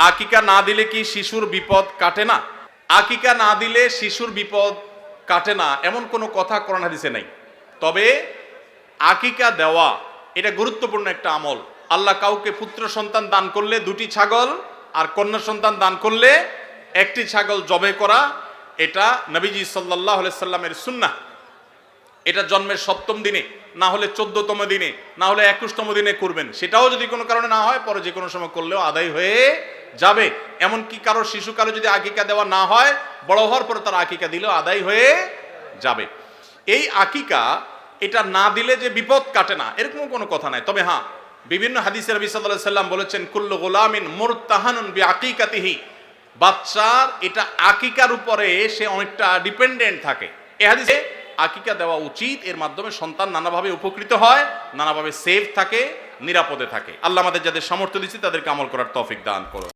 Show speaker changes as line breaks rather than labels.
আকিকা না দিলে কি শিশুর বিপদ কাটে না? আকিকা না দিলে শিশুর বিপদ কাটে না এমন কোনো কথা কোরআন হাদিসে নাই। তবে আকিকা দেওয়া এটা গুরুত্বপূর্ণ একটা আমল। আল্লাহ কাউকে পুত্র সন্তান দান করলে 2টি ছাগল, আর কন্যা সন্তান দান করলে 1টি ছাগল জবে করা, এটা নবীজি সাল্লাল্লাহু আলাইহি সাল্লামের সুন্নাহ। এটা জন্মের 7ম দিনে, না হলে 14তম দিনে, না হলে 21তম দিনে করবেন। সেটাও যদি কোনো কারণে না হয় পরে যে কোনো সময় করলেও আদায় হয়ে যাবে। এমনকি কারো শিশুকালে যদি আকিকা দেওয়া না হয়, বড় হওয়ার পরে তার আকিকা দিলেও আদায় হয়ে যাবে। এই আকিকা এটা না দিলে যে বিপদ কাটে না এরকম কোনো কথা নাই। তবে হ্যাঁ, বিভিন্ন হাদিসে নবী সাল্লাল্লাহু আলাইহি সাল্লাম বলেছেন, কুল্লু গুলামিন মুরতাহানুন বিআকিকাতিহি, বাচ্চার এটা আকিকার উপরে সে অনেকটা ডিপেন্ডেন্ট থাকে। এই হাদিসে আকিকা দেওয়া উচিত, এর মাধ্যমে সন্তান নানাভাবে উপকৃত হয়, নানাভাবে সেফ থাকে, নিরাপদে থাকে। আল্লাহ আমাদের যাদের সামর্থ্য দিচ্ছে তাদেরকে আমল করার তৌফিক দান করুন।